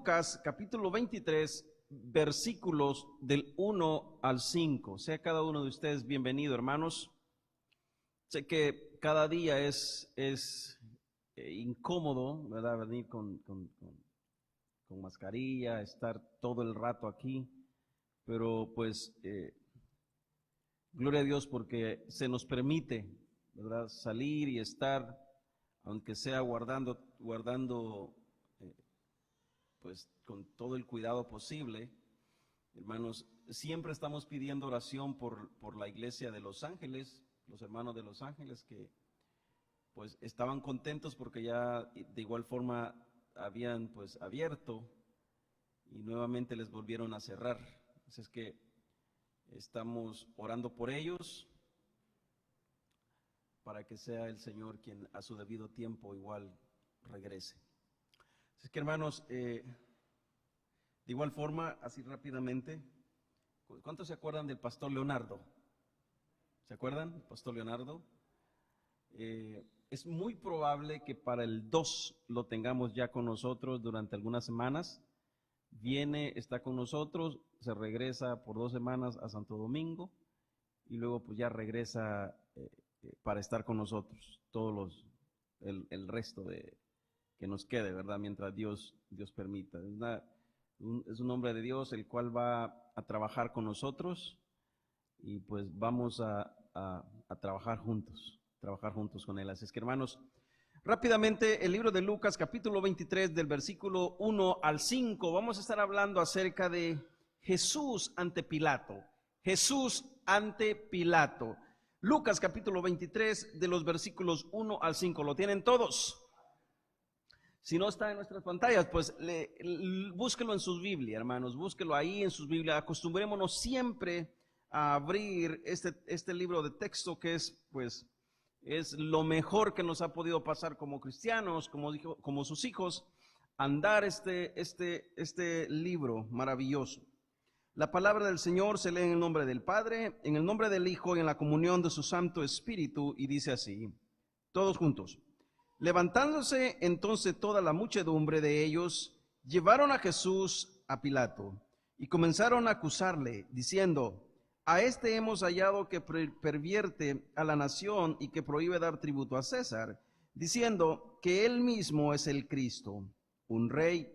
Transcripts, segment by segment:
Lucas capítulo 23, versículos del 1 al 5. Sea cada uno de ustedes bienvenido, hermanos. Sé que cada día es incómodo, ¿verdad? Venir con mascarilla, estar todo el rato aquí, pero pues gloria a Dios porque se nos permite, ¿verdad? Salir y estar, aunque sea guardando pues con todo el cuidado posible. Hermanos, siempre estamos pidiendo oración por la iglesia de Los Ángeles, los hermanos de Los Ángeles que pues estaban contentos porque ya de igual forma habían pues abierto y nuevamente les volvieron a cerrar. Así es que estamos orando por ellos para que sea el Señor quien a su debido tiempo igual regrese. Así es que, hermanos, de igual forma, así rápidamente, ¿cuántos se acuerdan del pastor Leonardo? ¿Se acuerdan? Pastor Leonardo. Es muy probable que para el 2 lo tengamos ya con nosotros durante algunas semanas. Viene, está con nosotros, se regresa por 2 semanas a Santo Domingo y luego pues ya regresa para estar con nosotros el resto de que nos quede, ¿verdad? Mientras Dios permita. Es un hombre de Dios el cual va a trabajar con nosotros y pues vamos a trabajar juntos con él. Así es que, hermanos, rápidamente el libro de Lucas capítulo 23 del versículo 1 al 5, vamos a estar hablando acerca de Jesús ante Pilato. Jesús ante Pilato. Lucas capítulo 23 de los versículos 1 al 5, ¿lo tienen todos? Si no está en nuestras pantallas, pues búsquelo en sus Biblias, hermanos, búsquelo ahí en sus Biblias. Acostumbrémonos siempre a abrir este libro de texto que es, pues, es lo mejor que nos ha podido pasar como cristianos, como sus hijos, andar este libro maravilloso. La palabra del Señor se lee en el nombre del Padre, en el nombre del Hijo y en la comunión de su Santo Espíritu, y dice así, todos juntos. Levantándose entonces toda la muchedumbre de ellos, llevaron a Jesús a Pilato y comenzaron a acusarle, diciendo, a este hemos hallado que pervierte a la nación y que prohíbe dar tributo a César, diciendo que él mismo es el Cristo, un rey.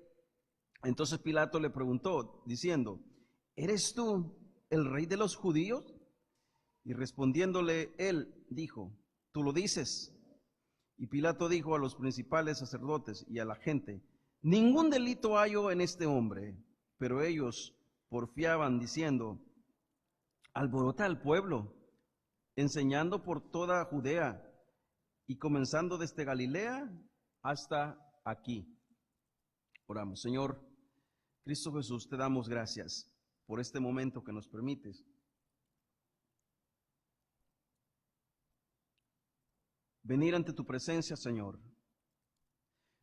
Entonces Pilato le preguntó, diciendo, ¿eres tú el rey de los judíos? Y respondiéndole él, dijo, tú lo dices. Y Pilato dijo a los principales sacerdotes y a la gente, ningún delito hallo en este hombre. Pero ellos porfiaban diciendo, alborota al pueblo, enseñando por toda Judea y comenzando desde Galilea hasta aquí. Oramos. Señor Cristo Jesús, te damos gracias por este momento que nos permites. Venir ante tu presencia, Señor,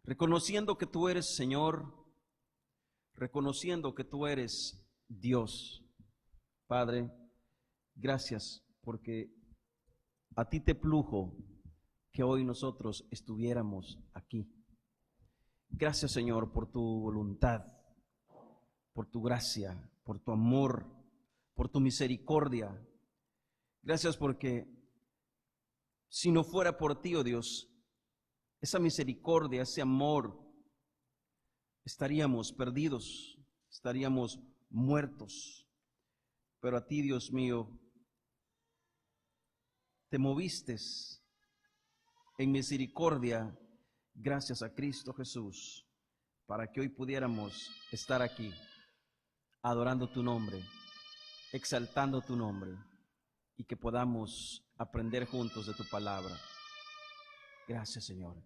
reconociendo que tú eres Señor, reconociendo que tú eres Dios. Padre, gracias porque a ti te plujo que hoy nosotros estuviéramos aquí. Gracias, Señor, por tu voluntad, por tu gracia, por tu amor, por tu misericordia. Gracias porque si no fuera por ti, oh Dios, esa misericordia, ese amor, estaríamos perdidos, estaríamos muertos. Pero a ti, Dios mío, te moviste en misericordia gracias a Cristo Jesús, para que hoy pudiéramos estar aquí, adorando tu nombre, exaltando tu nombre, y que podamos aprender juntos de tu palabra. Gracias, Señor.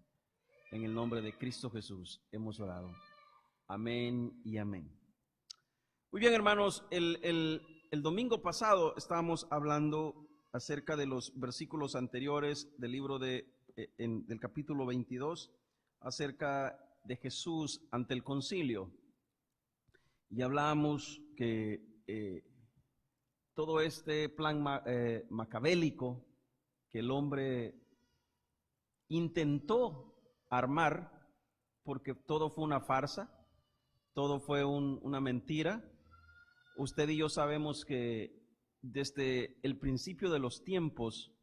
En el nombre de Cristo Jesús hemos orado. Amén y amén. Muy bien, hermanos, el domingo pasado estábamos hablando acerca de los versículos anteriores del libro del capítulo 22, acerca de Jesús ante el concilio. Y hablábamos que todo este plan macabélico que el hombre intentó armar, porque todo fue una farsa, todo fue una mentira. Usted y yo sabemos que desde el principio de los tiempos,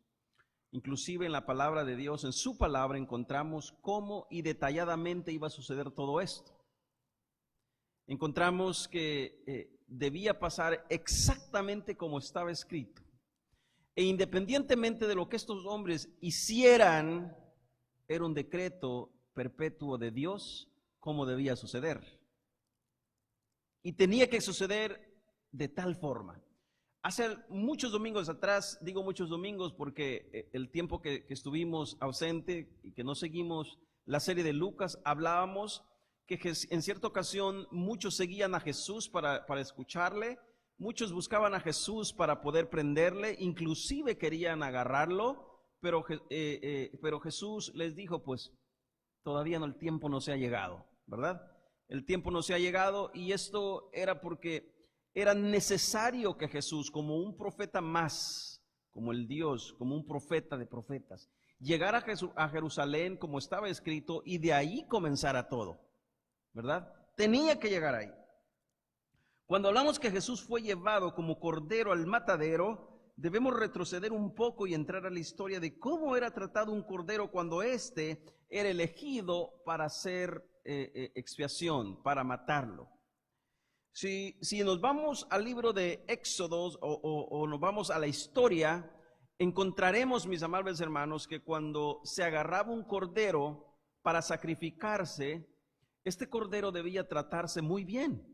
inclusive en la palabra de Dios, en su palabra, encontramos cómo y detalladamente iba a suceder todo esto. Encontramos que debía pasar exactamente como estaba escrito. E independientemente de lo que estos hombres hicieran, era un decreto perpetuo de Dios como debía suceder. Y tenía que suceder de tal forma. Hace muchos domingos atrás, digo muchos domingos porque el tiempo que estuvimos ausente y que no seguimos la serie de Lucas, hablábamos que en cierta ocasión muchos seguían a Jesús para escucharle, muchos buscaban a Jesús para poder prenderle, inclusive querían agarrarlo, pero Jesús les dijo, pues todavía no, el tiempo no se ha llegado, ¿verdad? El tiempo no se ha llegado, y esto era porque era necesario que Jesús, como un profeta más, como el Dios, como un profeta de profetas, llegara a Jerusalén como estaba escrito y de ahí comenzara todo, ¿verdad? Tenía que llegar ahí. Cuando hablamos que Jesús fue llevado como cordero al matadero, debemos retroceder un poco y entrar a la historia de cómo era tratado un cordero cuando éste era elegido para hacer expiación, para matarlo. Si nos vamos al libro de Éxodos o nos vamos a la historia, encontraremos, mis amables hermanos, que cuando se agarraba un cordero para sacrificarse, este cordero debía tratarse muy bien.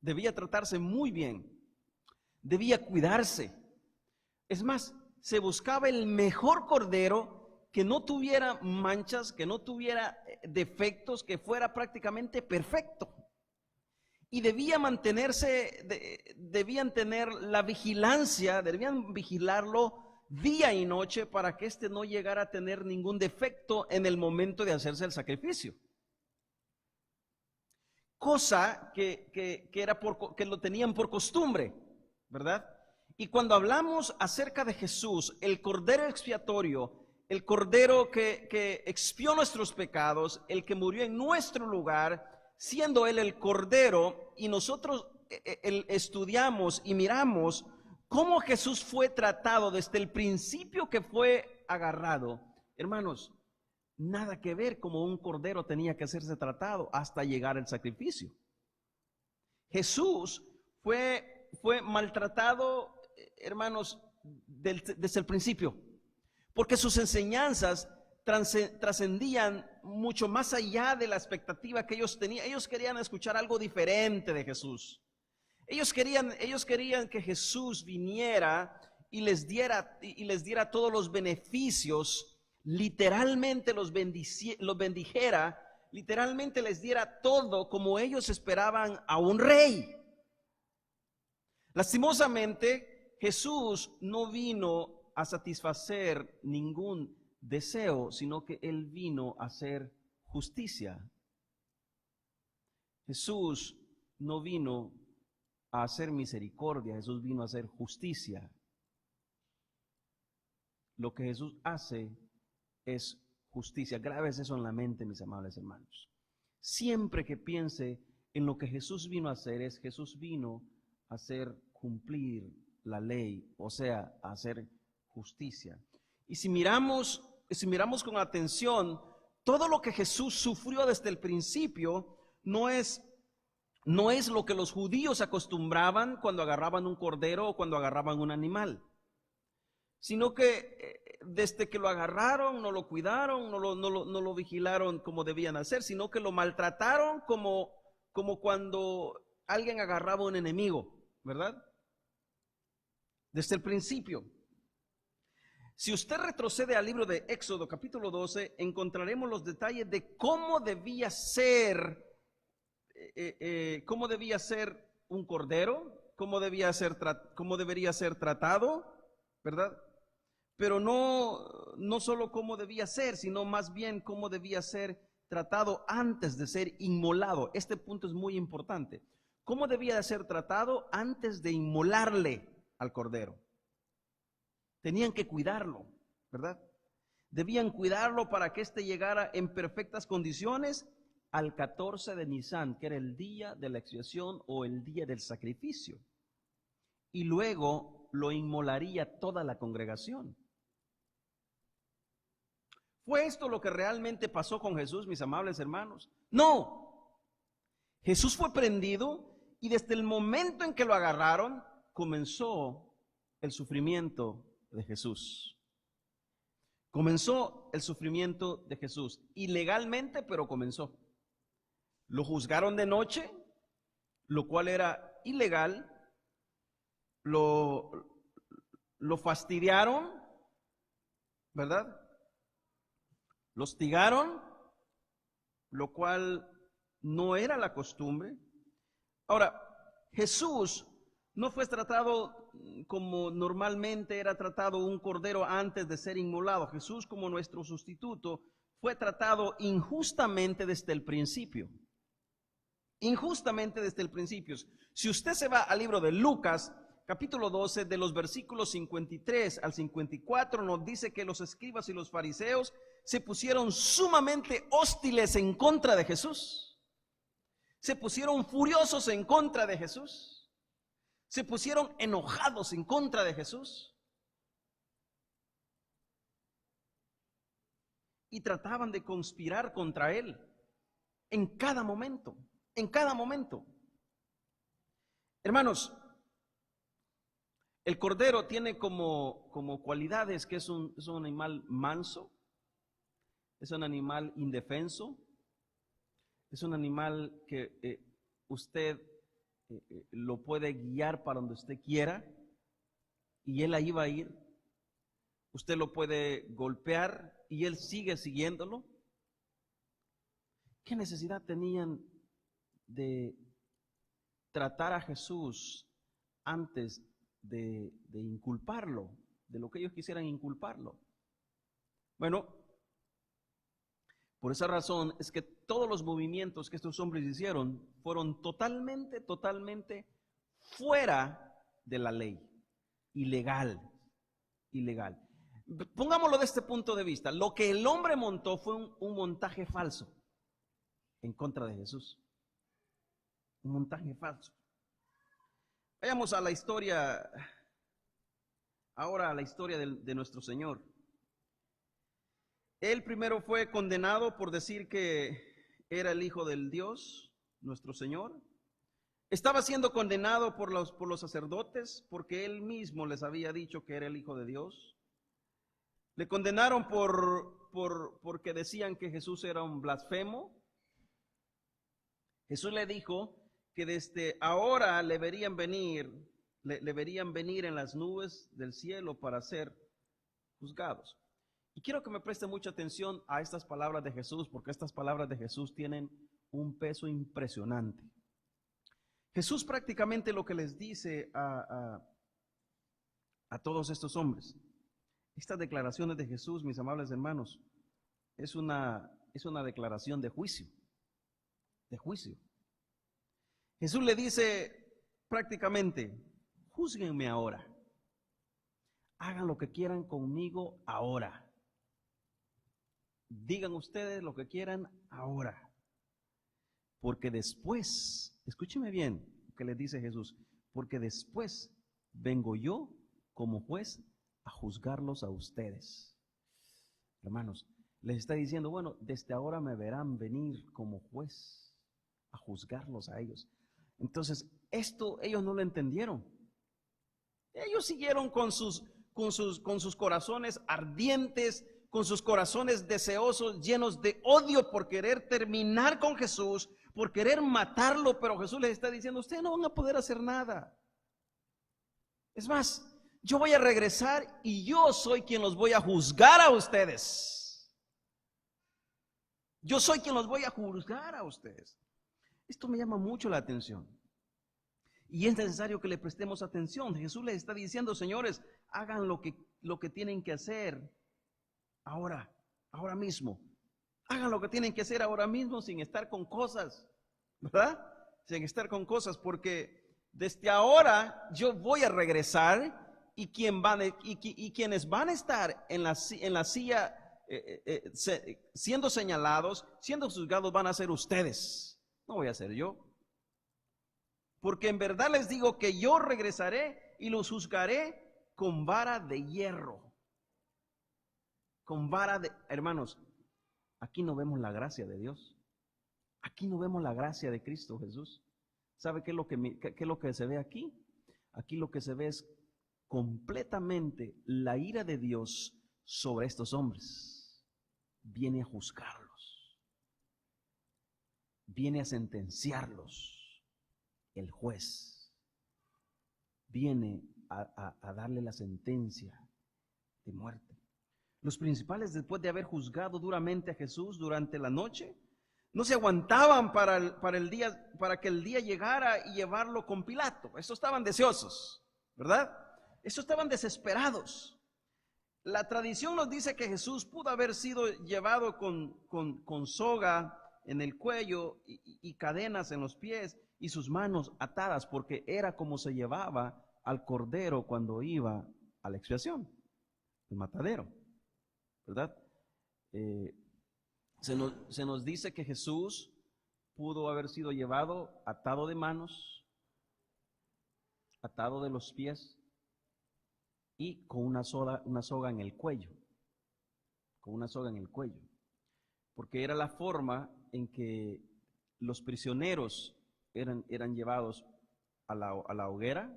Debía tratarse muy bien. Debía cuidarse. Es más, se buscaba el mejor cordero que no tuviera manchas, que no tuviera defectos, que fuera prácticamente perfecto. Y debían tener la vigilancia, debían vigilarlo día y noche para que éste no llegara a tener ningún defecto en el momento de hacerse el sacrificio. Cosa que lo tenían por costumbre, ¿verdad? Y cuando hablamos acerca de Jesús, el cordero expiatorio, el cordero que expió nuestros pecados, el que murió en nuestro lugar, siendo Él el Cordero, y nosotros estudiamos y miramos cómo Jesús fue tratado desde el principio que fue agarrado. Hermanos, nada que ver como un cordero tenía que hacerse tratado hasta llegar al sacrificio. Jesús fue maltratado, hermanos, desde el principio, porque sus enseñanzas trascendían mucho más allá de la expectativa que ellos tenían. Ellos querían escuchar algo diferente de Jesús. Ellos querían que Jesús viniera y les diera todos los beneficios, literalmente los bendijera, literalmente les diera todo como ellos esperaban a un rey. Lastimosamente, Jesús no vino a satisfacer ningún deseo, sino que Él vino a hacer justicia. Jesús no vino a hacer misericordia, Jesús vino a hacer justicia. Lo que Jesús hace es justicia. Grabes eso en la mente, mis amables hermanos. Siempre que piense en lo que Jesús vino a hacer, Jesús vino a hacer cumplir la ley, o sea, a hacer justicia. Y si miramos con atención, todo lo que Jesús sufrió desde el principio no es lo que los judíos acostumbraban cuando agarraban un cordero o cuando agarraban un animal, sino que desde que lo agarraron, no lo cuidaron, no lo vigilaron como debían hacer, sino que lo maltrataron como cuando alguien agarraba a un enemigo, ¿verdad? Desde el principio. Si usted retrocede al libro de Éxodo capítulo 12, encontraremos los detalles de cómo debía ser un cordero, cómo debería ser tratado, ¿verdad? Pero no solo cómo debía ser, sino más bien cómo debía ser tratado antes de ser inmolado. Este punto es muy importante. ¿Cómo debía ser tratado antes de inmolarle al cordero? Tenían que cuidarlo, ¿verdad? Debían cuidarlo para que éste llegara en perfectas condiciones al 14 de Nisan, que era el día de la expiación o el día del sacrificio. Y luego lo inmolaría toda la congregación. ¿Fue esto lo que realmente pasó con Jesús, mis amables hermanos? No. Jesús fue prendido y desde el momento en que lo agarraron, comenzó el sufrimiento de Jesús. Comenzó el sufrimiento de Jesús. Ilegalmente, pero comenzó. Lo juzgaron de noche, lo cual era ilegal. Lo fastidiaron, ¿verdad? Lo hostigaron, lo cual no era la costumbre. Ahora, Jesús no fue tratado como normalmente era tratado un cordero antes de ser inmolado. Jesús, como nuestro sustituto, fue tratado injustamente desde el principio. Injustamente desde el principio. Si usted se va al libro de Lucas, capítulo 12, de los versículos 53 al 54, nos dice que los escribas y los fariseos se pusieron sumamente hostiles en contra de Jesús. Se pusieron furiosos en contra de Jesús. Se pusieron enojados en contra de Jesús. Y trataban de conspirar contra él en cada momento, en cada momento. Hermanos, el cordero tiene como cualidades que es un animal manso, es un animal indefenso, es un animal que usted lo puede guiar para donde usted quiera y él ahí va a ir. Usted lo puede golpear y él sigue siguiéndolo. ¿Qué necesidad tenían de tratar a Jesús antes de inculparlo, de lo que ellos quisieran inculparlo? Bueno, por esa razón es que todos los movimientos que estos hombres hicieron fueron totalmente fuera de la ley, ilegal. Pongámoslo de este punto de vista. Lo que el hombre montó fue un montaje falso en contra de Jesús. Un montaje falso. Vayamos a la historia, ahora a la historia de nuestro Señor. Él primero fue condenado por decir que era el Hijo del Dios, nuestro Señor. Estaba siendo condenado por los sacerdotes porque él mismo les había dicho que era el Hijo de Dios. Le condenaron porque decían que Jesús era un blasfemo. Jesús le dijo que desde ahora le verían venir en las nubes del cielo para ser juzgados. Y quiero que me preste mucha atención a estas palabras de Jesús, porque estas palabras de Jesús tienen un peso impresionante. Jesús prácticamente lo que les dice a todos estos hombres, estas declaraciones de Jesús, mis amables hermanos, es una declaración de juicio, Jesús le dice prácticamente, júzguenme ahora, hagan lo que quieran conmigo ahora. Digan ustedes lo que quieran ahora. Porque después, escúcheme bien lo que les dice Jesús, porque después vengo yo como juez a juzgarlos a ustedes. Hermanos, les está diciendo, bueno, desde ahora me verán venir como juez a juzgarlos a ellos. Entonces, esto ellos no lo entendieron. Ellos siguieron con sus corazones ardientes, con sus corazones deseosos, llenos de odio por querer terminar con Jesús, por querer matarlo, pero Jesús les está diciendo, ustedes no van a poder hacer nada. Es más, yo voy a regresar y yo soy quien los voy a juzgar a ustedes. Yo soy quien los voy a juzgar a ustedes. Esto me llama mucho la atención. Y es necesario que le prestemos atención. Jesús les está diciendo, señores, hagan lo que tienen que hacer ahora mismo. Hagan lo que tienen que hacer ahora mismo sin estar con cosas, ¿verdad? Sin estar con cosas, porque desde ahora yo voy a regresar y quienes van a estar en la silla siendo señalados, siendo juzgados van a ser ustedes, no voy a ser yo. Porque en verdad les digo que yo regresaré y los juzgaré con vara de hierro. Con vara de... Hermanos, aquí no vemos la gracia de Dios. Aquí no vemos la gracia de Cristo Jesús. ¿Sabe qué es lo que se ve aquí? Aquí lo que se ve es completamente la ira de Dios sobre estos hombres. Viene a juzgarlos. Viene a sentenciarlos. El juez viene a darle la sentencia de muerte. Los principales, después de haber juzgado duramente a Jesús durante la noche, no se aguantaban para que el día llegara y llevarlo con Pilato. Estos estaban deseosos, ¿verdad? Estos estaban desesperados. La tradición nos dice que Jesús pudo haber sido llevado con soga en el cuello y cadenas en los pies y sus manos atadas, porque era como se llevaba al cordero cuando iba a la expiación, el matadero, ¿verdad? Se nos dice que Jesús pudo haber sido llevado atado de manos, atado de los pies y con una soga en el cuello, con una soga en el cuello, porque era la forma en que los prisioneros eran llevados a la hoguera,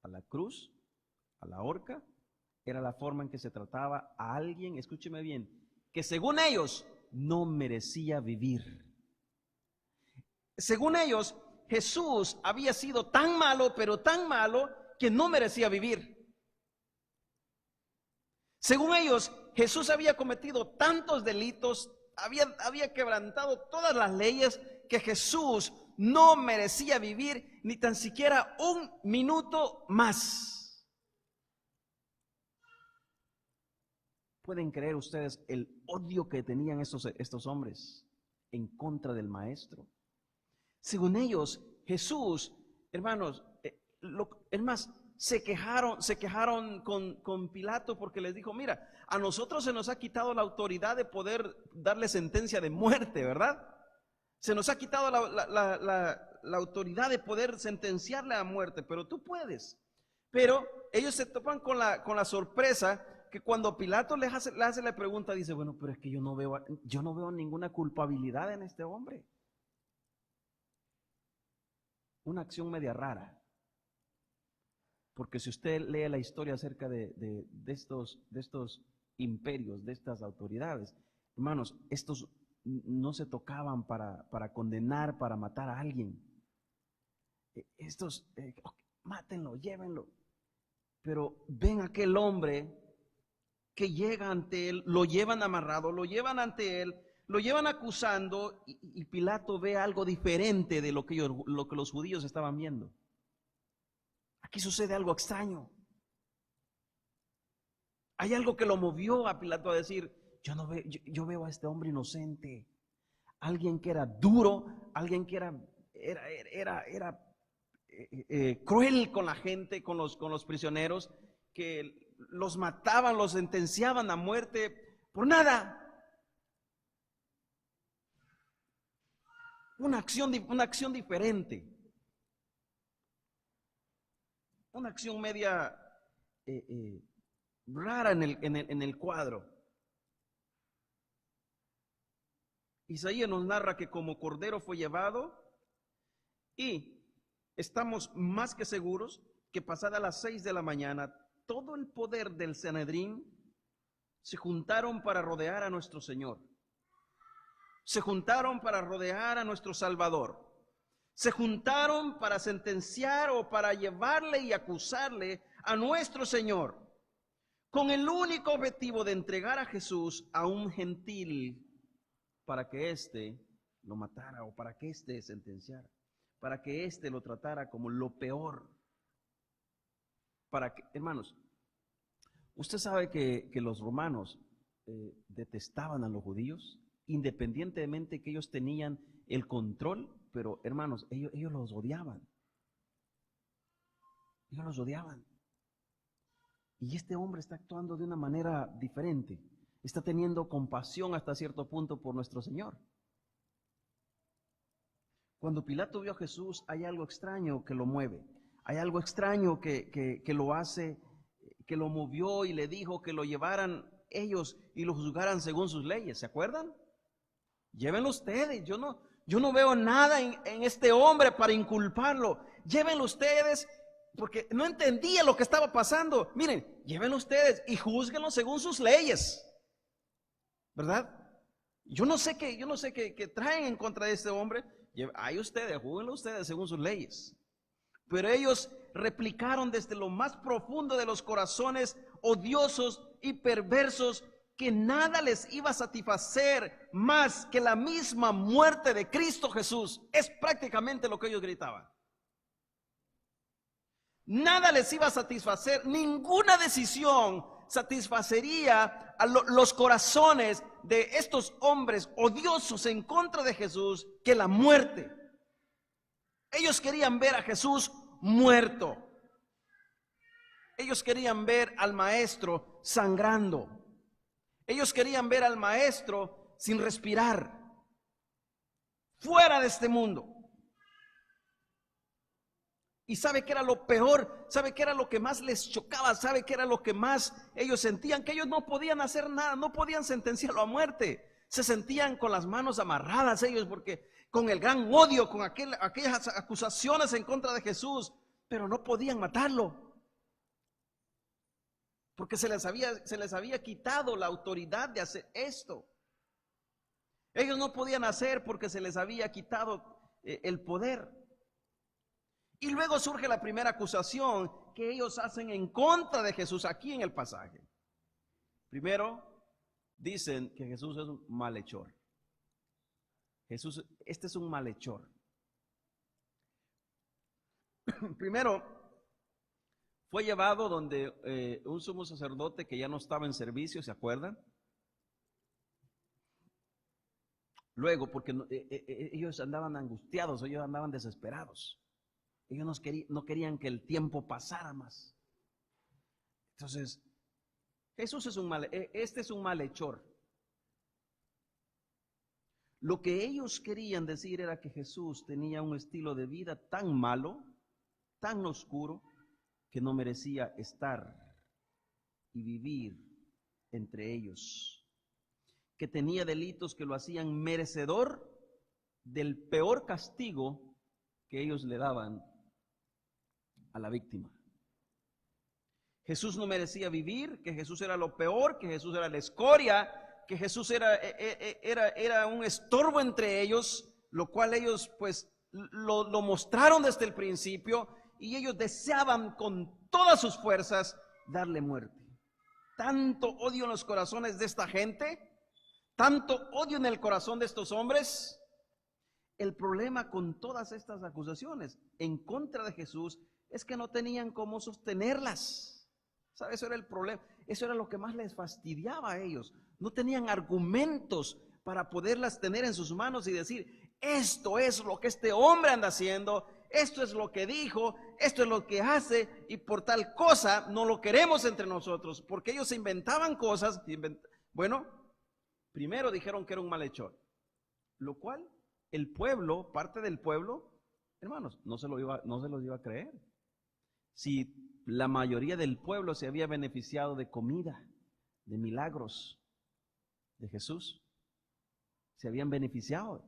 a la cruz, a la horca. Era la forma en que se trataba a alguien, escúcheme bien, que según ellos no merecía vivir. Según ellos, Jesús había sido tan malo, pero tan malo, que no merecía vivir. Según ellos, Jesús había cometido tantos delitos, había quebrantado todas las leyes, que Jesús no merecía vivir ni tan siquiera un minuto más. ¿Pueden creer ustedes el odio que tenían estos hombres en contra del maestro? Según ellos, Jesús, hermanos, es más, se quejaron con Pilato porque les dijo: mira, a nosotros se nos ha quitado la autoridad de poder darle sentencia de muerte, ¿verdad? Se nos ha quitado la autoridad de poder sentenciarle a muerte, pero tú puedes. Pero ellos se topan con la sorpresa que cuando Pilato le hace la pregunta, dice: bueno, pero es que yo no veo ninguna culpabilidad en este hombre. Una acción media rara. Porque si usted lee la historia acerca de estos imperios, de estas autoridades, hermanos, estos no se tocaban para condenar, para matar a alguien. Estos, mátenlo, llévenlo. Pero ven aquel hombre que llega ante él, lo llevan amarrado, lo llevan ante él, lo llevan acusando, y Pilato ve algo diferente de lo que los judíos estaban viendo. Aquí sucede algo extraño. Hay algo que lo movió a Pilato a decir: yo veo a este hombre inocente, alguien que era duro, alguien que era cruel con la gente, con los prisioneros, que los mataban, los sentenciaban a muerte por nada. Una acción diferente. Una acción media rara en el cuadro. Isaías nos narra que como cordero fue llevado, y estamos más que seguros que pasada las 6 de la mañana, todo el poder del Sanedrín se juntaron para rodear a nuestro Señor. Se juntaron para rodear a nuestro Salvador. Se juntaron para sentenciar o para llevarle y acusarle a nuestro Señor, con el único objetivo de entregar a Jesús a un gentil para que éste lo matara, o para que éste sentenciara, para que éste lo tratara como lo peor. Hermanos, usted sabe que los romanos detestaban a los judíos, independientemente que ellos tenían el control, pero hermanos, ellos los odiaban. Ellos los odiaban. Y este hombre está actuando de una manera diferente. está teniendo compasión hasta cierto punto por nuestro Señor. Cuando Pilato vio a Jesús, hay algo extraño que lo mueve. Hay algo extraño que lo hace, que lo movió y le dijo que lo llevaran ellos y lo juzgaran según sus leyes. ¿Se acuerdan? Llévenlo ustedes. Yo no veo nada en este hombre para inculparlo. Llévenlo ustedes, porque no entendía lo que estaba pasando. Miren, llévenlo ustedes y júzguenlo según sus leyes. ¿Verdad? Yo no sé qué traen en contra de este hombre. Hay ustedes, júguenlo ustedes según sus leyes. Pero ellos replicaron desde lo más profundo de los corazones odiosos y perversos que nada les iba a satisfacer más que la misma muerte de Cristo Jesús. Es prácticamente lo que ellos gritaban. Nada les iba a satisfacer, ninguna decisión satisfacería a los corazones de estos hombres odiosos en contra de Jesús que la muerte. Ellos querían ver a Jesús muerto. Ellos querían ver al maestro sangrando. Ellos querían ver al maestro sin respirar, fuera de este mundo. Y ¿sabe qué era lo peor? ¿Sabe qué era lo que más les chocaba? ¿Sabe qué era lo que más ellos sentían? Que ellos no podían hacer nada, no podían sentenciarlo a muerte. Se sentían con las manos amarradas ellos, porque con el gran odio, con aquellas acusaciones en contra de Jesús, pero no podían matarlo. Porque se les había quitado la autoridad de hacer esto. Ellos no podían hacer porque se les había quitado el poder. Y luego surge la primera acusación que ellos hacen en contra de Jesús aquí en el pasaje. Primero, dicen que Jesús es un malhechor. Este es un malhechor. Primero, fue llevado donde un sumo sacerdote que ya no estaba en servicio, ¿se acuerdan? Luego, porque ellos andaban angustiados, ellos andaban desesperados. Ellos no querían que el tiempo pasara más. Entonces, este es un malhechor. Lo que ellos querían decir era que Jesús tenía un estilo de vida tan malo, tan oscuro, que no merecía estar y vivir entre ellos. Que tenía delitos que lo hacían merecedor del peor castigo que ellos le daban a la víctima. Jesús no merecía vivir, que Jesús era lo peor, que Jesús era la escoria, que Jesús era un estorbo entre ellos, lo cual ellos pues lo mostraron desde el principio, y ellos deseaban con todas sus fuerzas darle muerte. Tanto odio en los corazones de esta gente, tanto odio en el corazón de estos hombres. El problema con todas estas acusaciones en contra de Jesús es que no tenían cómo sostenerlas. ¿Sabe? Eso era el problema. Eso era lo que más les fastidiaba a ellos. No tenían argumentos para poderlas tener en sus manos y decir, esto es lo que este hombre anda haciendo, esto es lo que dijo, esto es lo que hace, y por tal cosa no lo queremos entre nosotros, porque ellos se inventaban cosas. Bueno, primero dijeron que era un malhechor, lo cual el pueblo, parte del pueblo, hermanos, no se los iba a creer. Si la mayoría del pueblo se había beneficiado de comida, de milagros de Jesús, se habían beneficiado.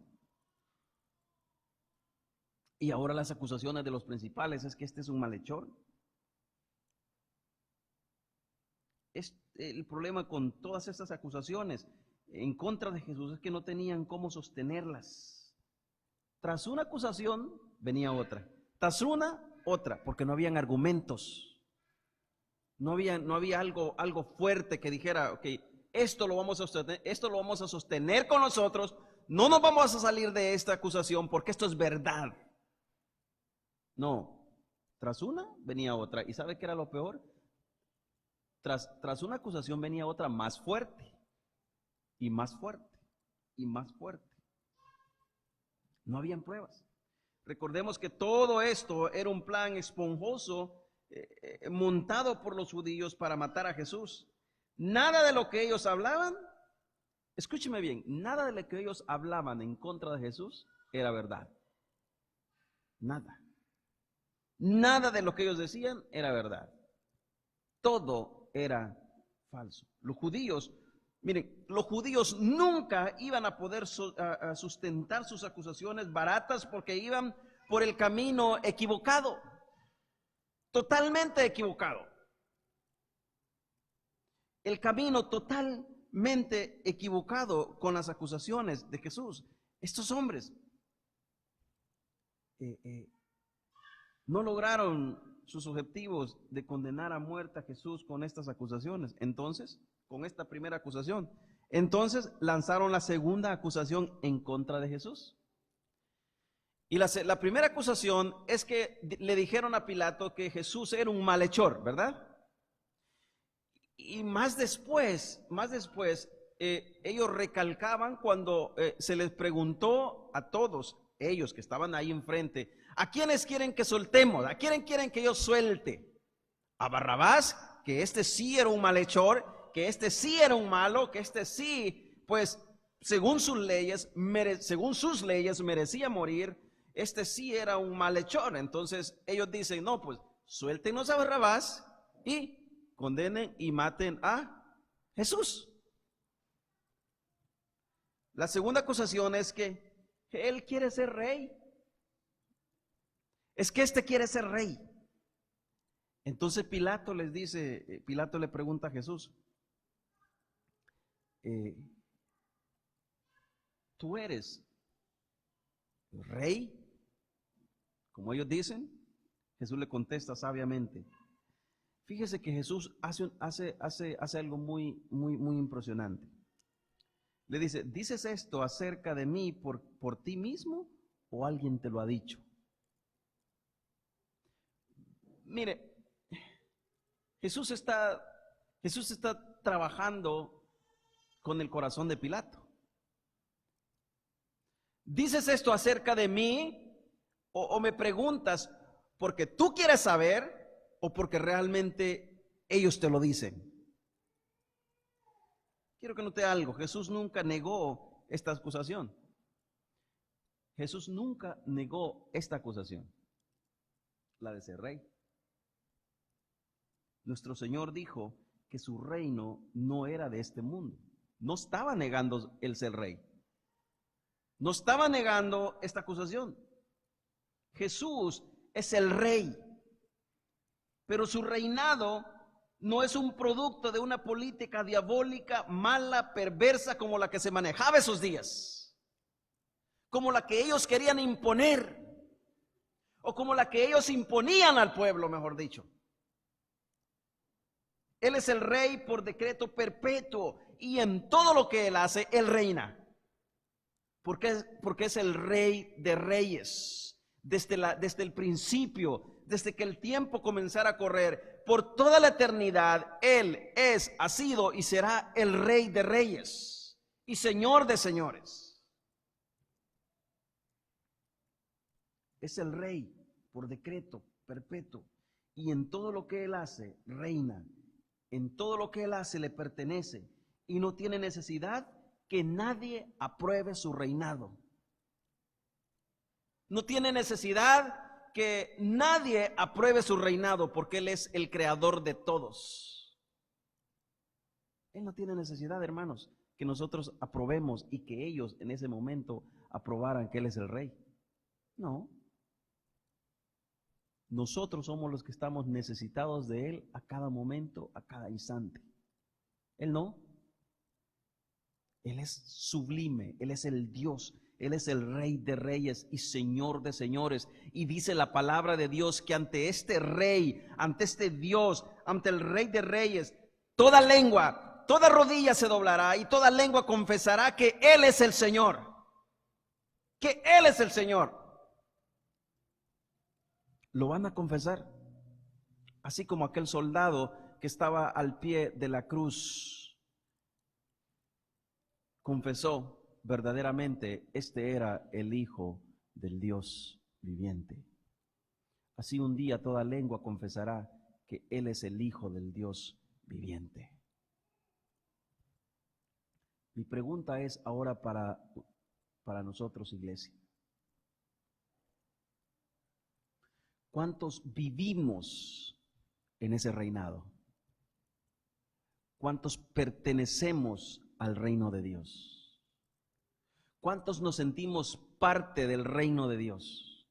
Y ahora las acusaciones de los principales es que este es un malhechor. El problema con todas estas acusaciones en contra de Jesús es que no tenían cómo sostenerlas. Tras una acusación venía otra, tras una otra, porque no habían argumentos. No había algo fuerte que dijera, ok, esto lo vamos a sostener con nosotros, no nos vamos a salir de esta acusación porque esto es verdad. No, tras una venía otra. ¿Y sabe qué era lo peor? Tras una acusación venía otra más fuerte, y más fuerte, y más fuerte. No habían pruebas. Recordemos que todo esto era un plan esponjoso montado por los judíos para matar a Jesús. Nada de lo que ellos hablaban, escúcheme bien, nada de lo que ellos hablaban en contra de Jesús era verdad. Nada. Nada de lo que ellos decían era verdad. Todo era falso. Los judíos, miren, los judíos nunca iban a poder sustentar sus acusaciones baratas porque iban por el camino equivocado, totalmente equivocado. El camino totalmente equivocado con las acusaciones de Jesús. Estos hombres no lograron sus objetivos de condenar a muerte a Jesús con estas acusaciones. Entonces, con esta primera acusación, entonces lanzaron la segunda acusación en contra de Jesús. Y la primera acusación es que le dijeron a Pilato que Jesús era un malhechor, ¿verdad? Y más después, ellos recalcaban cuando se les preguntó a todos ellos que estaban ahí enfrente, ¿a quiénes quieren que soltemos? ¿A quién quieren que yo suelte? A Barrabás, que este sí era un malhechor, que este sí era un malo, que este sí, pues, según sus leyes merecía morir, este sí era un malhechor. Entonces ellos dicen, no, pues, suéltenos a Barrabás y condenen y maten a Jesús. La segunda acusación es que él quiere ser rey. Es que este quiere ser rey. Entonces Pilato les dice, Pilato le pregunta a Jesús, ¿tú eres rey? Como ellos dicen. Jesús le contesta sabiamente. Fíjese que Jesús hace algo muy impresionante. Le dice, ¿dices esto acerca de mí por ti mismo o alguien te lo ha dicho? Mire, Jesús está trabajando con el corazón de Pilato. ¿Dices esto acerca de mí o me preguntas porque tú quieres saber o porque realmente ellos te lo dicen? Quiero que note algo, Jesús nunca negó esta acusación. Jesús nunca negó esta acusación, la de ser rey. Nuestro Señor dijo que su reino no era de este mundo. No estaba negando el ser rey. No estaba negando esta acusación. Jesús es el rey, pero su reinado no es un producto de una política diabólica, mala, perversa, como la que se manejaba esos días, como la que ellos querían imponer, o como la que ellos imponían al pueblo, mejor dicho. Él es el rey por decreto perpetuo, y en todo lo que él hace, él reina, porque es el rey de reyes, desde el principio, desde que el tiempo comenzara a correr, por toda la eternidad, Él ha sido y será el Rey de Reyes y Señor de Señores. Es el Rey por decreto perpetuo, y en todo lo que Él hace, reina. En todo lo que Él hace le pertenece y no tiene necesidad que nadie apruebe su reinado. No tiene necesidad que nadie apruebe su reinado porque Él es el creador de todos. Él no tiene necesidad, hermanos, que nosotros aprobemos y que ellos en ese momento aprobaran que Él es el rey. No. Nosotros somos los que estamos necesitados de Él a cada momento, a cada instante. Él no. Él es sublime, Él es el Dios. Él es el Rey de Reyes y Señor de Señores. Y dice la palabra de Dios que ante este Rey, ante este Dios, ante el Rey de Reyes, toda lengua, toda rodilla se doblará y toda lengua confesará que Él es el Señor. Que Él es el Señor. Lo van a confesar. Así como aquel soldado que estaba al pie de la cruz confesó verdaderamente, este era el Hijo del Dios viviente. Así un día toda lengua confesará que Él es el Hijo del Dios viviente. Mi pregunta es ahora para nosotros, iglesia. ¿Cuántos vivimos en ese reinado? ¿Cuántos pertenecemos al reino de Dios? ¿Cuántos nos sentimos parte del reino de Dios?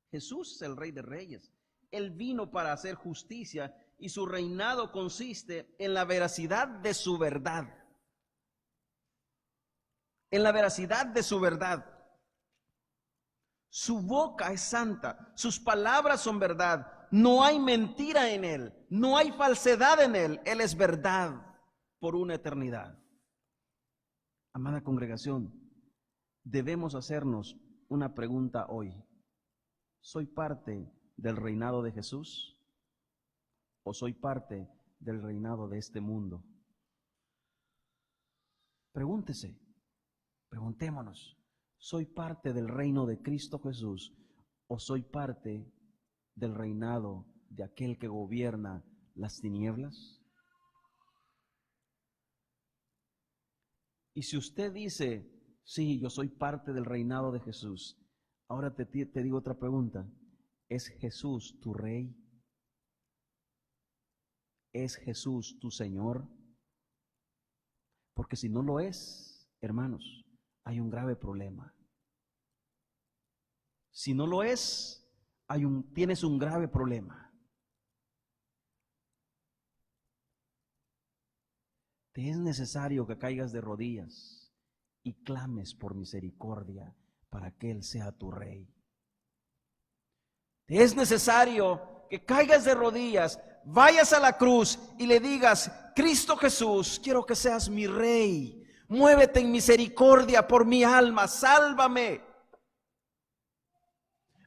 Jesús es el Rey de Reyes. Él vino para hacer justicia y su reinado consiste en la veracidad de su verdad. En la veracidad de su verdad. Su boca es santa, sus palabras son verdad, no hay mentira en él, no hay falsedad en él, él es verdad por una eternidad. Amada congregación, debemos hacernos una pregunta hoy. ¿Soy parte del reinado de Jesús o soy parte del reinado de este mundo? Pregúntese, preguntémonos. ¿Soy parte del reino de Cristo Jesús o soy parte del reinado de aquel que gobierna las tinieblas? Y si usted dice, sí, yo soy parte del reinado de Jesús, ahora te digo otra pregunta. ¿Es Jesús tu Rey? ¿Es Jesús tu Señor? Porque si no lo es, hermanos, hay un grave problema. Si no lo es, tienes un grave problema. Te es necesario que caigas de rodillas y clames por misericordia para que Él sea tu Rey. Te es necesario que caigas de rodillas, vayas a la cruz y le digas, Cristo Jesús, quiero que seas mi Rey. Muévete en misericordia por mi alma, sálvame.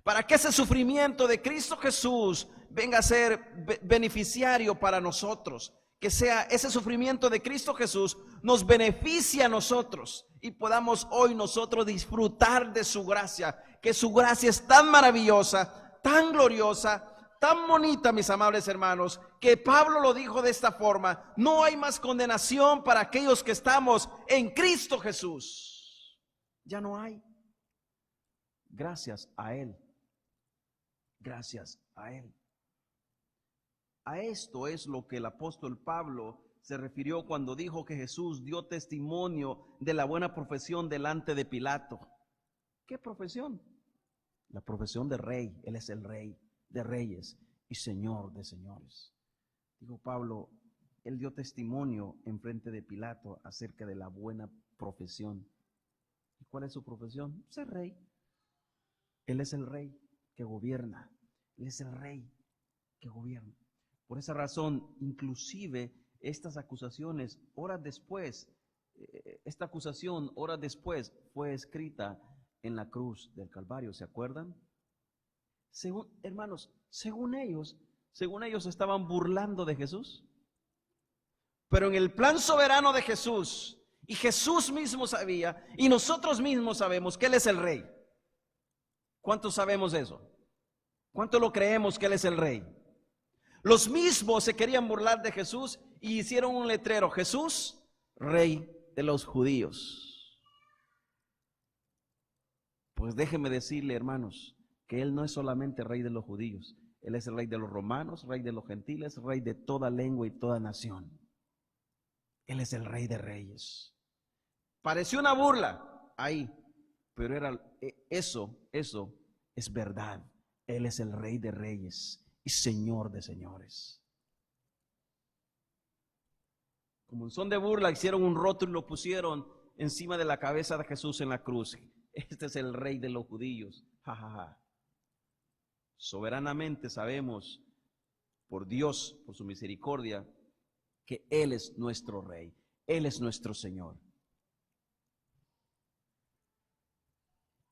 Para que ese sufrimiento de Cristo Jesús venga a ser beneficiario para nosotros. Que sea ese sufrimiento de Cristo Jesús nos beneficie a nosotros y podamos hoy nosotros disfrutar de su gracia. Que su gracia es tan maravillosa, tan gloriosa, tan bonita, mis amables hermanos, que Pablo lo dijo de esta forma: no hay más condenación para aquellos que estamos en Cristo Jesús. Ya no hay. Gracias a Él. Gracias a Él. A esto es lo que el apóstol Pablo se refirió cuando dijo que Jesús dio testimonio de la buena profesión delante de Pilato. ¿Qué profesión? La profesión de rey. Él es el Rey de reyes y Señor de señores. Dijo Pablo, él dio testimonio en frente de Pilato acerca de la buena profesión. ¿Y cuál es su profesión? Ser rey. Él es el Rey que gobierna. Él es el Rey que gobierna. Por esa razón, inclusive estas acusaciones, horas después, esta acusación horas después fue escrita en la cruz del Calvario, ¿se acuerdan? Hermanos, según ellos estaban burlando de Jesús. Pero en el plan soberano de Jesús, y Jesús mismo sabía, y nosotros mismos sabemos que Él es el Rey. ¿Cuántos sabemos eso? ¿Cuánto lo creemos que Él es el Rey? Los mismos se querían burlar de Jesús y hicieron un letrero: Jesús, Rey de los judíos. Pues déjeme decirle, hermanos, que Él no es solamente Rey de los judíos. Él es el Rey de los romanos, Rey de los gentiles, Rey de toda lengua y toda nación. Él es el Rey de reyes. Pareció una burla ahí, pero eso es verdad. Él es el Rey de reyes y Señor de señores. Como en son de burla, hicieron un rótulo y lo pusieron encima de la cabeza de Jesús en la cruz. Este es el Rey de los judíos. Ja, ja, ja. Soberanamente sabemos, por Dios, por su misericordia, que Él es nuestro Rey. Él es nuestro Señor.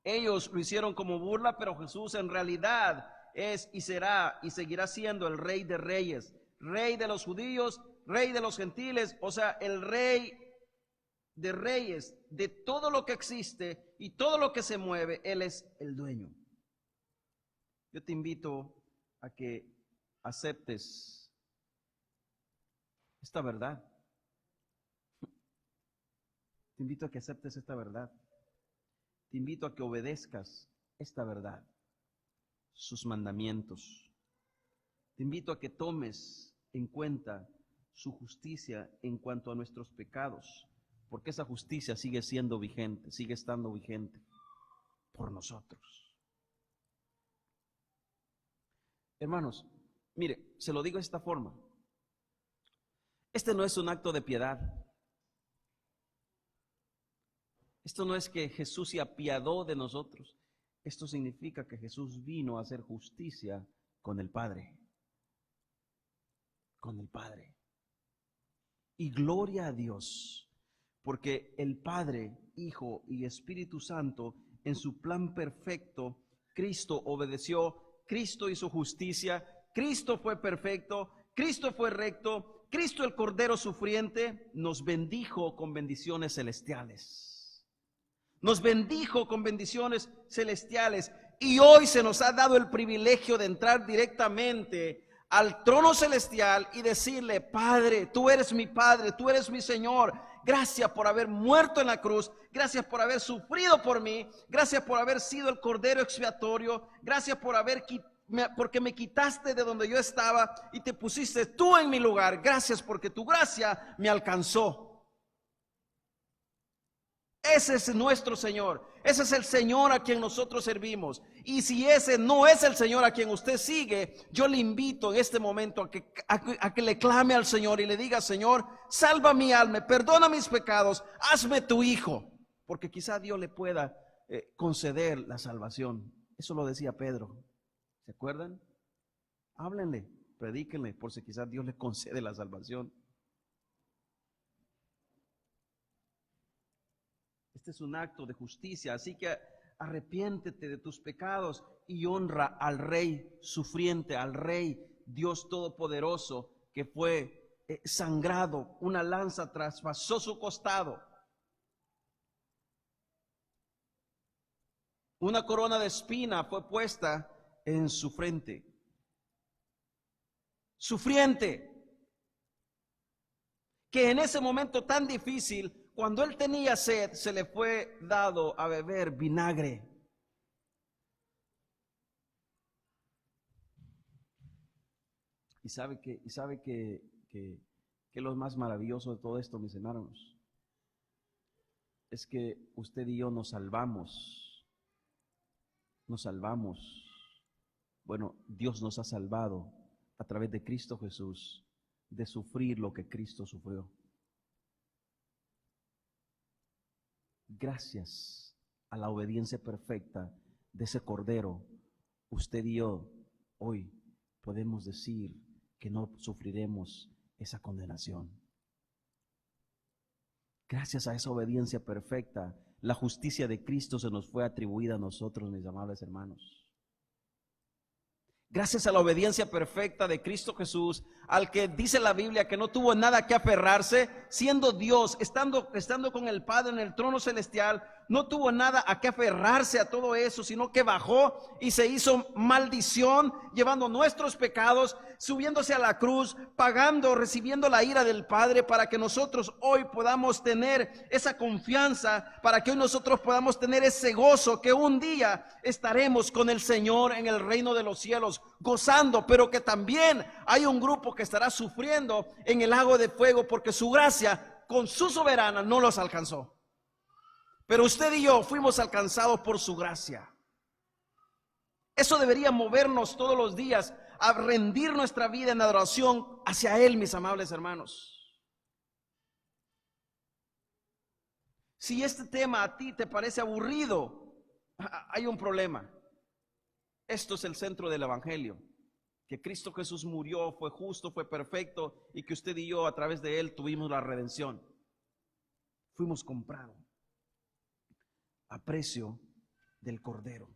Ellos lo hicieron como burla, pero Jesús en realidad es y será y seguirá siendo el Rey de reyes, Rey de los judíos, Rey de los gentiles, o sea, el Rey de reyes, de todo lo que existe y todo lo que se mueve. Él es el dueño. Yo te invito a que aceptes esta verdad. Te invito a que aceptes esta verdad. Te invito a que obedezcas esta verdad, sus mandamientos. Te invito a que tomes en cuenta su justicia en cuanto a nuestros pecados, porque esa justicia sigue siendo vigente, sigue estando vigente por nosotros. Hermanos, mire, se lo digo de esta forma. Este no es un acto de piedad. Esto no es que Jesús se apiadó de nosotros. Esto significa que Jesús vino a hacer justicia con el Padre. Con el Padre. Y gloria a Dios, porque el Padre, Hijo y Espíritu Santo, en su plan perfecto, Cristo obedeció, Cristo hizo justicia, Cristo fue perfecto, Cristo fue recto, Cristo el Cordero sufriente, nos bendijo con bendiciones celestiales. Nos bendijo con bendiciones celestiales y hoy se nos ha dado el privilegio de entrar directamente al trono celestial y decirle: Padre, tú eres mi Padre, tú eres mi Señor. Gracias por haber muerto en la cruz, gracias por haber sufrido por mí, gracias por haber sido el Cordero expiatorio, gracias por porque me quitaste de donde yo estaba y te pusiste tú en mi lugar. Gracias porque tu gracia me alcanzó. Ese es nuestro Señor, ese es el Señor a quien nosotros servimos. Y si ese no es el Señor a quien usted sigue, yo le invito en este momento a que le clame al Señor y le diga: Señor, salva mi alma, perdona mis pecados, hazme tu hijo. Porque quizá Dios le pueda conceder la salvación. Eso lo decía Pedro. ¿Se acuerdan? Háblenle, predíquenle, por si quizás Dios le concede la salvación. Este es un acto de justicia, así que arrepiéntete de tus pecados y honra al Rey sufriente, al Rey Dios Todopoderoso, que fue sangrado, una lanza traspasó su costado, una corona de espina fue puesta en su frente. Sufriente, que en ese momento tan difícil, cuando él tenía sed, se le fue dado a beber vinagre. Y sabe que lo más maravilloso de todo esto, mis hermanos, es que usted y yo nos salvamos. Nos salvamos. Bueno, Dios nos ha salvado a través de Cristo Jesús, de sufrir lo que Cristo sufrió. Gracias a la obediencia perfecta de ese Cordero, usted y yo hoy podemos decir que no sufriremos esa condenación. Gracias a esa obediencia perfecta, la justicia de Cristo se nos fue atribuida a nosotros, mis amables hermanos. Gracias a la obediencia perfecta de Cristo Jesús, al que dice la Biblia que no tuvo nada que aferrarse, siendo Dios, estando con el Padre en el trono celestial, no tuvo nada a que aferrarse a todo eso, sino que bajó y se hizo maldición, llevando nuestros pecados, subiéndose a la cruz, pagando, recibiendo la ira del Padre, para que nosotros hoy podamos tener esa confianza, para que hoy nosotros podamos tener ese gozo, que un día estaremos con el Señor en el reino de los cielos, gozando, pero que también hay un grupo que estará sufriendo en el lago de fuego, porque su gracia con su soberana no los alcanzó. Pero usted y yo fuimos alcanzados por su gracia. Eso debería movernos todos los días a rendir nuestra vida en adoración hacia Él, mis amables hermanos. Si este tema a ti te parece aburrido, hay un problema. Esto es el centro del Evangelio, que Cristo Jesús murió, fue justo, fue perfecto, y que usted y yo a través de Él tuvimos la redención. Fuimos comprados a precio del Cordero.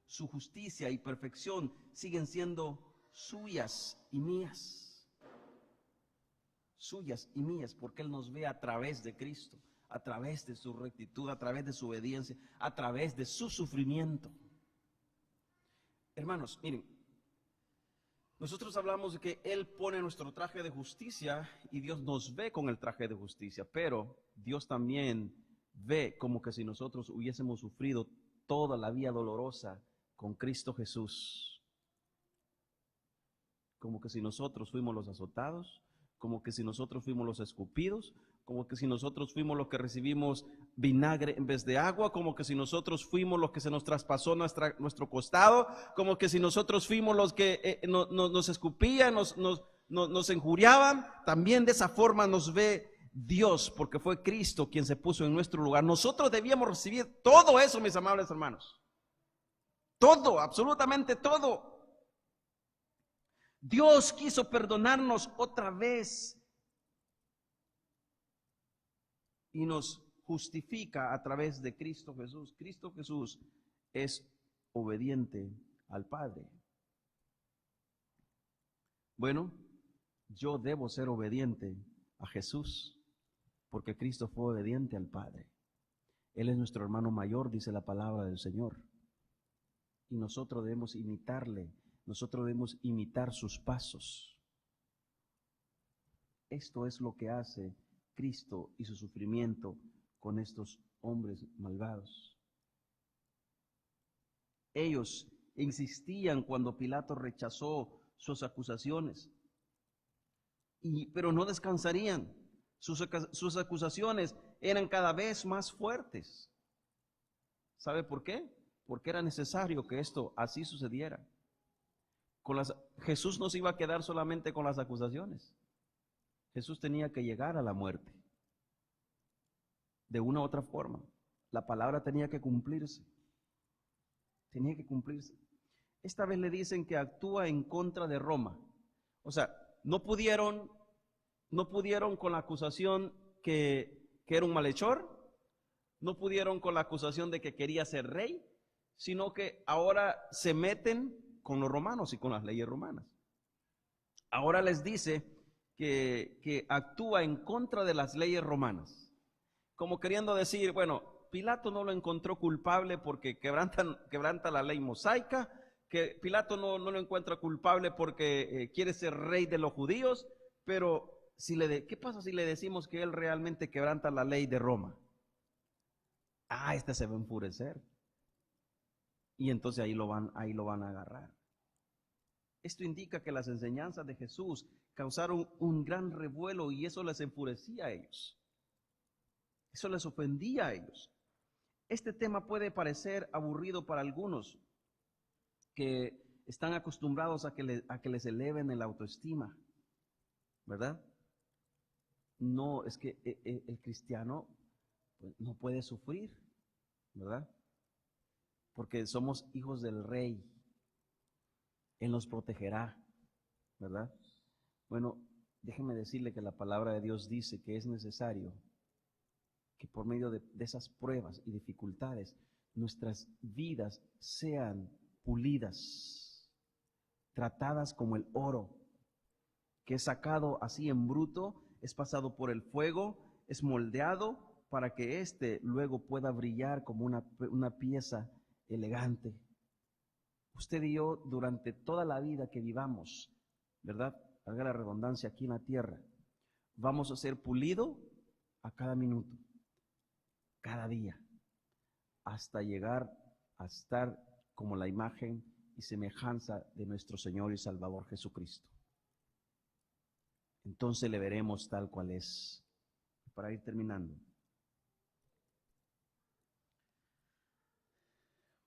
Su justicia y perfección siguen siendo suyas y mías. Suyas y mías, porque Él nos ve a través de Cristo, a través de su rectitud, a través de su obediencia, a través de su sufrimiento. Hermanos, miren, Nosotros hablamos de que Él pone nuestro traje de justicia y Dios nos ve con el traje de justicia, pero Dios también ve como que si nosotros hubiésemos sufrido toda la vía dolorosa con Cristo Jesús. Como que si nosotros fuimos los azotados, como que si nosotros fuimos los escupidos, como que si nosotros fuimos los que recibimos vinagre en vez de agua, como que si nosotros fuimos los que se nos traspasó nuestro costado, como que si nosotros fuimos los que nos escupían, nos injuriaban. También de esa forma nos ve Dios, porque fue Cristo quien se puso en nuestro lugar. Nosotros debíamos recibir todo eso, mis amables hermanos. Todo, absolutamente todo. Dios quiso perdonarnos otra vez y nos justifica a través de Cristo Jesús. Cristo Jesús es obediente al Padre. Bueno, yo debo ser obediente a Jesús porque Cristo fue obediente al Padre. Él es nuestro hermano mayor, dice la palabra del Señor. Y nosotros debemos imitarle, nosotros debemos imitar sus pasos. Esto es lo que hace Cristo y su sufrimiento con estos hombres malvados. Ellos insistían cuando Pilato rechazó sus acusaciones, pero no descansarían. Sus acusaciones eran cada vez más fuertes. ¿Sabe por qué? Porque era necesario que esto así sucediera. Jesús no se iba a quedar solamente con las acusaciones. Jesús tenía que llegar a la muerte. De una u otra forma. La palabra tenía que cumplirse. Tenía que cumplirse. Esta vez le dicen que actúa en contra de Roma. O sea, no pudieron con la acusación que era un malhechor, no pudieron con la acusación de que quería ser rey, sino que ahora se meten con los romanos y con las leyes romanas. Ahora les dice que actúa en contra de las leyes romanas, como queriendo decir, bueno, Pilato no lo encontró culpable porque quebranta la ley mosaica, que Pilato no lo encuentra culpable porque quiere ser rey de los judíos, pero ¿qué pasa si le decimos que él realmente quebranta la ley de Roma? Este se va a enfurecer. Y entonces ahí lo van a agarrar. Esto indica que las enseñanzas de Jesús causaron un gran revuelo y eso les enfurecía a ellos. Eso les ofendía a ellos. Este tema puede parecer aburrido para algunos que están acostumbrados a que les eleven el autoestima, ¿verdad? No, es que el cristiano pues, no puede sufrir, ¿verdad? Porque somos hijos del Rey. Él nos protegerá, ¿verdad? Bueno, déjeme decirle que la palabra de Dios dice que es necesario que por medio de esas pruebas y dificultades nuestras vidas sean pulidas, tratadas como el oro, que es sacado así en bruto, es pasado por el fuego, es moldeado para que éste luego pueda brillar como una pieza elegante. Usted y yo, durante toda la vida que vivamos, ¿verdad? Haga la redundancia aquí en la tierra, vamos a ser pulidos a cada minuto, cada día, hasta llegar a estar como la imagen y semejanza de nuestro Señor y Salvador Jesucristo. Entonces le veremos tal cual es. Para ir terminando,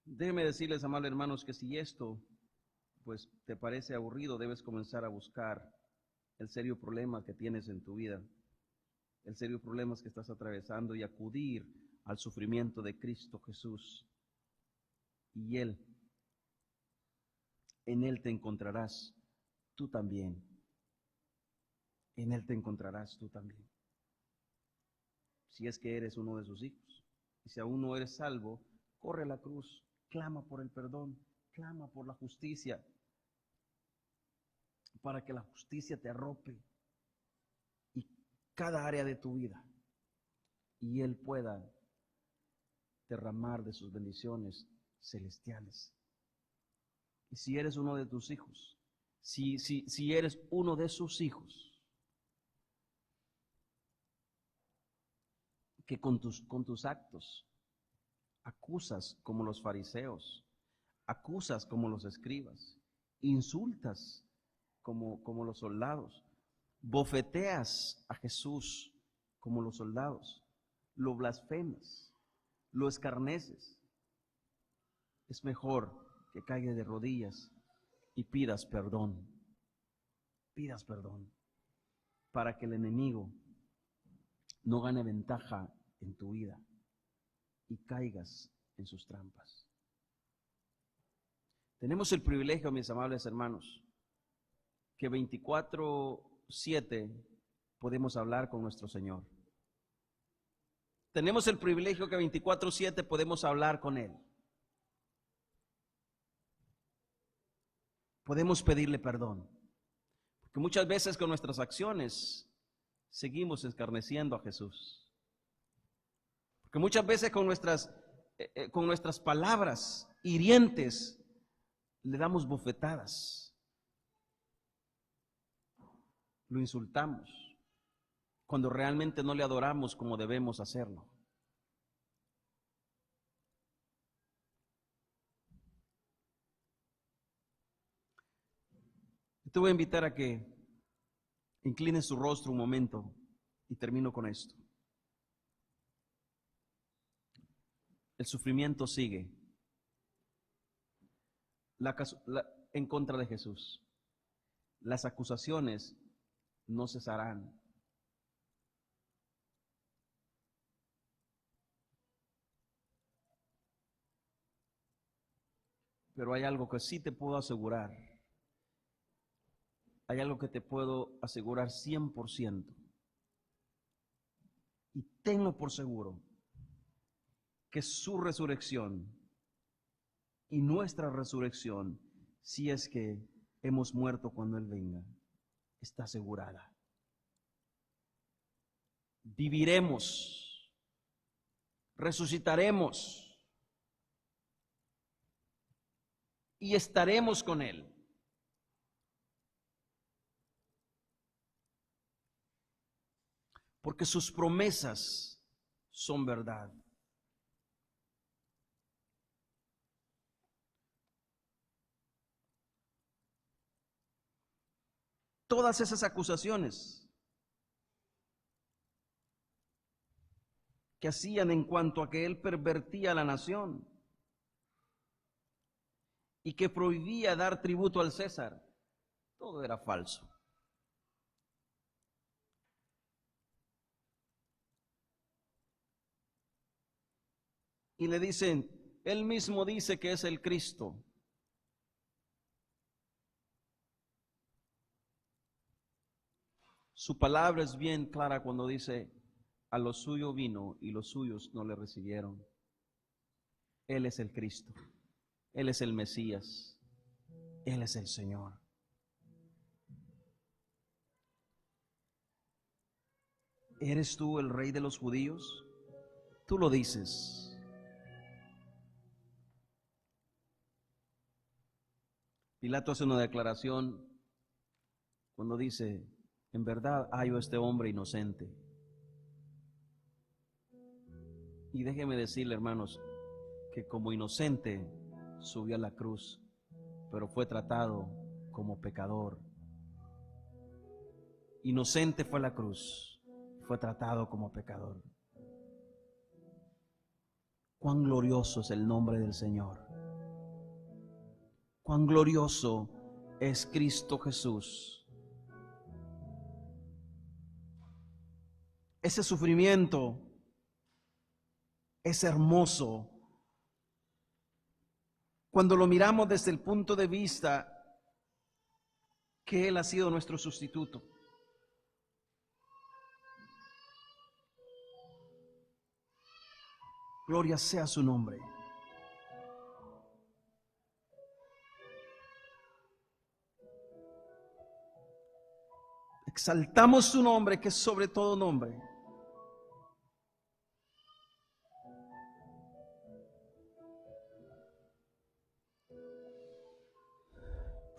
déjenme decirles, amables hermanos, que si esto pues te parece aburrido, debes comenzar a buscar el serio problema que tienes en tu vida, el serio problema que estás atravesando y acudir al sufrimiento de Cristo Jesús. Y en Él te encontrarás tú también. En Él te encontrarás tú también. Si es que eres uno de sus hijos. Y si aún no eres salvo, corre a la cruz, clama por el perdón, clama por la justicia, para que la justicia te arrope y cada área de tu vida, y Él pueda derramar de sus bendiciones celestiales. Y si eres uno de tus hijos, si eres uno de sus hijos, que con tus actos acusas como los fariseos, acusas como los escribas, insultas como los soldados, bofeteas a Jesús como los soldados, lo blasfemas, lo escarneces, es mejor que caigas de rodillas y pidas perdón para que el enemigo no gane ventaja en tu vida y caigas en sus trampas. Tenemos el privilegio, mis amables hermanos, que 24/7 podemos hablar con nuestro Señor. Tenemos el privilegio que 24/7 podemos hablar con Él. Podemos pedirle perdón. Porque muchas veces con nuestras acciones seguimos escarneciendo a Jesús. Porque muchas veces con nuestras palabras hirientes le damos bofetadas. Lo insultamos cuando realmente no le adoramos como debemos hacerlo. Te voy a invitar a que inclines su rostro un momento y termino con esto. El sufrimiento sigue en contra de Jesús. Las acusaciones no cesarán. Pero hay algo que sí te puedo asegurar. Hay algo que te puedo asegurar 100%. Y tenlo por seguro, que su resurrección y nuestra resurrección, si es que hemos muerto cuando Él venga, está asegurada. Viviremos, resucitaremos y estaremos con Él. Porque sus promesas son verdad. Todas esas acusaciones que hacían en cuanto a que Él pervertía la nación y que prohibía dar tributo al César, todo era falso. Y le dicen, Él mismo dice que es el Cristo. Su palabra es bien clara cuando dice, a lo suyo vino y los suyos no le recibieron. Él es el Cristo, Él es el Mesías, Él es el Señor. ¿Eres tú el Rey de los judíos? Tú lo dices. Pilato hace una declaración cuando dice, en verdad hallo a este hombre inocente. Y déjeme decirle, hermanos, que como inocente subió a la cruz, pero fue tratado como pecador. Inocente fue a la cruz, fue tratado como pecador. Cuán glorioso es el nombre del Señor. Cuán glorioso es Cristo Jesús. Ese sufrimiento es hermoso cuando lo miramos desde el punto de vista que Él ha sido nuestro sustituto. Gloria sea su nombre. Exaltamos su nombre, que es sobre todo nombre.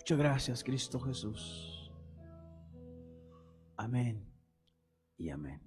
Muchas gracias, Cristo Jesús. Amén y amén.